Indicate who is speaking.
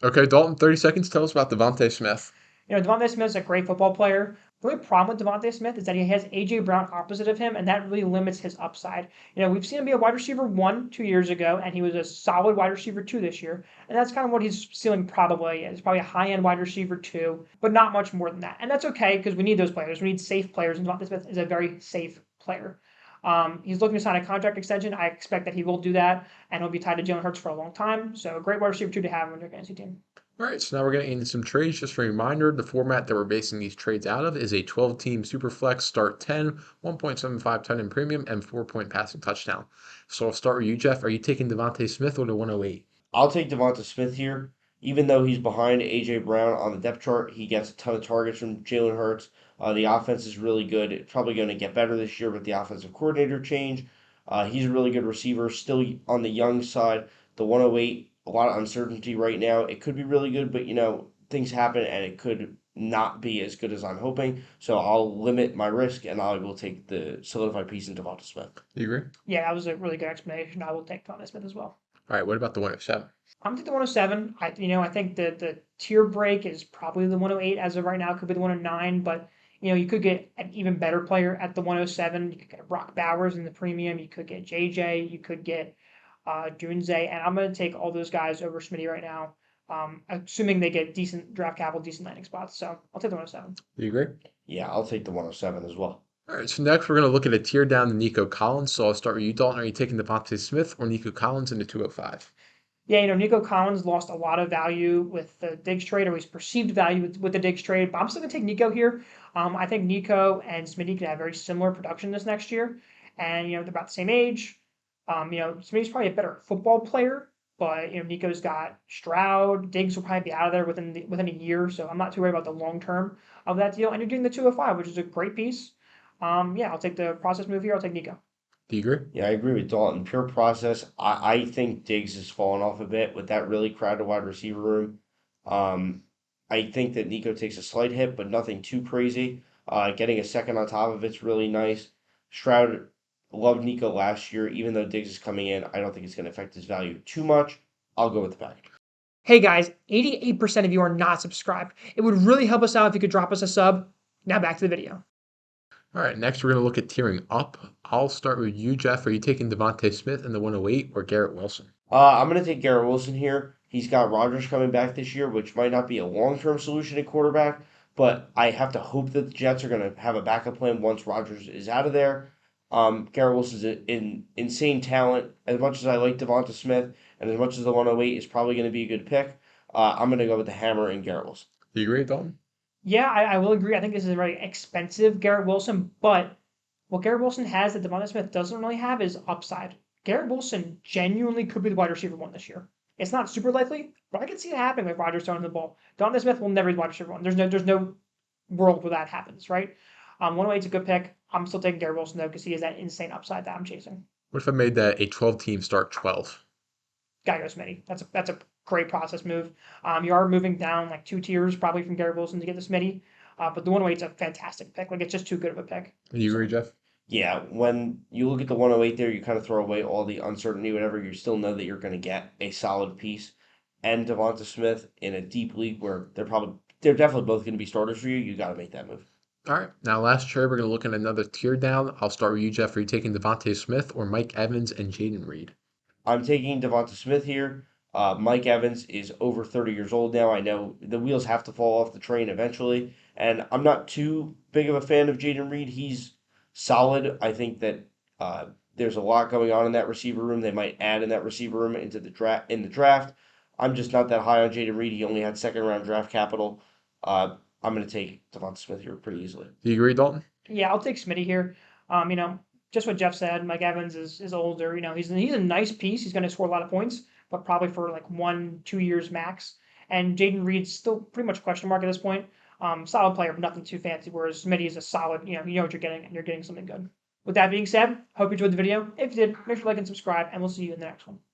Speaker 1: Okay, Dalton, 30 seconds. Tell us about Devonta Smith.
Speaker 2: Devonta Smith is a great football player. The only problem with Devonta Smith is that he has A.J. Brown opposite of him, and that really limits his upside. We've seen him be a wide receiver 1 2 years ago, and he was a solid wide receiver 2 this year. And that's kind of what his ceiling probably is. Probably a high end wide receiver 2, but not much more than that. And that's okay because we need those players. We need safe players, and Devonta Smith is a very safe player. He's looking to sign a contract extension. I expect that he will do that, and he'll be tied to Jalen Hurts for a long time. So, a great wide receiver 2 to have on your fantasy team.
Speaker 1: All right, so now we're getting into some trades. Just a reminder, the format that we're basing these trades out of is a 12-team Superflex start 10, 1.75 ton in premium, and 4-point passing touchdown. So I'll start with you, Jeff. Are you taking Devontae Smith or the 108?
Speaker 3: I'll take Devonta Smith here. Even though he's behind A.J. Brown on the depth chart, he gets a ton of targets from Jalen Hurts. The offense is really good. It's probably going to get better this year with the offensive coordinator change. He's a really good receiver, still on the young side. The 108, a lot of uncertainty right now. It could be really good, but things happen and it could not be as good as I'm hoping. So I'll limit my risk and I will take the solidified piece in Devonta Smith.
Speaker 1: Do you agree?
Speaker 2: Yeah, that was a really good explanation. I will take Devonta Smith as well.
Speaker 1: All right, what about the 107?
Speaker 2: I'm gonna take the 107. I think the tier break is probably the 108 as of right now. It could be the 109, but you could get an even better player at the 107. You could get Brock Bowers in the premium. You could get JJ. You could get Dunze, and I'm gonna take all those guys over Smitty right now. Assuming they get decent draft capital, decent landing spots. So I'll take the 107.
Speaker 1: Do you agree?
Speaker 3: Yeah, I'll take the 107 as well.
Speaker 1: All right, so next we're going to look at a tier down to Nico Collins. So I'll start with you, Dalton. Are you taking Devontae Smith or Nico Collins in the 205?
Speaker 2: Yeah, Nico Collins lost a lot of value with the Diggs trade, or he's perceived value with the Diggs trade, but I'm still going to take Nico here. I think Nico and Smitty could have very similar production this next year, and they're about the same age. Smitty's probably a better football player, but Nico's got Stroud. Diggs will probably be out of there within a year, so I'm not too worried about the long term of that deal. And you're doing the 205, which is a great piece. Yeah, I'll take the process move here. I'll take Nico.
Speaker 1: Do you agree?
Speaker 3: Yeah, I agree with Dalton. Pure process. I think Diggs has fallen off a bit with that really crowded wide receiver room. Um, I think that Nico takes a slight hit, but nothing too crazy. Getting a second on top of it's really nice. Stroud loved Nico last year. Even though Diggs is coming in, I don't think it's going to affect his value too much. I'll go with the package.
Speaker 2: Hey guys, 88% of you are not subscribed. It would really help us out if you could drop us a sub. Now back to the video.
Speaker 1: All right, next we're going to look at tiering up. I'll start with you, Jeff. Are you taking Devontae Smith in the 108 or Garrett Wilson?
Speaker 3: I'm going to take Garrett Wilson here. He's got Rodgers coming back this year, which might not be a long term solution at quarterback, but I have to hope that the Jets are going to have a backup plan once Rodgers is out of there. Garrett Wilson's an insane talent. As much as I like Devonta Smith, and as much as the 108 is probably going to be a good pick, I'm going to go with the hammer and Garrett Wilson.
Speaker 1: Do you agree, Dalton?
Speaker 2: Yeah, I will agree. I think this is a very expensive Garrett Wilson, but what Garrett Wilson has that Devonta Smith doesn't really have is upside. Garrett Wilson genuinely could be the wide receiver 1 this year. It's not super likely, but I can see it happening with Rodgers throwing the ball. Devonta Smith will never be the wide receiver 1. There's no world where that happens, right? 108 is a good pick. I'm still taking Garrett Wilson though because he has that insane upside that I'm chasing.
Speaker 1: What if I made that a 12-team start 12?
Speaker 2: Gotta go Smitty. That's a great process move. You are moving down like 2 tiers probably from Garrett Wilson to get the Smitty, but the 108 is a fantastic pick. Like it's just too good of a pick.
Speaker 1: Do you agree, Jeff?
Speaker 3: Yeah, when you look at the 108 there, you kind of throw away all the uncertainty, whatever. You still know that you're going to get a solid piece. And Devonta Smith in a deep league where they're definitely both going to be starters for you. You got to make that move.
Speaker 1: All right, now last trade, we're going to look at another tier down. I'll start with you, Jeff. Are you taking Devontae Smith or Mike Evans and Jaden Reed?
Speaker 3: I'm taking Devonta Smith here. Mike Evans is over 30 years old now. I know the wheels have to fall off the train eventually, and I'm not too big of a fan of Jaden Reed. He's solid. I think that there's a lot going on in that receiver room. They might add in that receiver room into the draft. I'm just not that high on Jaden Reed. He only had second round draft capital. I'm going to take Devonta Smith here pretty easily.
Speaker 1: Do you agree, Dalton?
Speaker 2: Yeah, I'll take Smitty here. Just what Jeff said. Mike Evans is older. He's a nice piece. He's going to score a lot of points, but probably for like 1 2 years max. And Jaden Reed's still pretty much a question mark at this point. Solid player, but nothing too fancy. Whereas Smitty is a solid. You know what you're getting, and you're getting something good. With that being said, hope you enjoyed the video. If you did, make sure to like and subscribe, and we'll see you in the next one.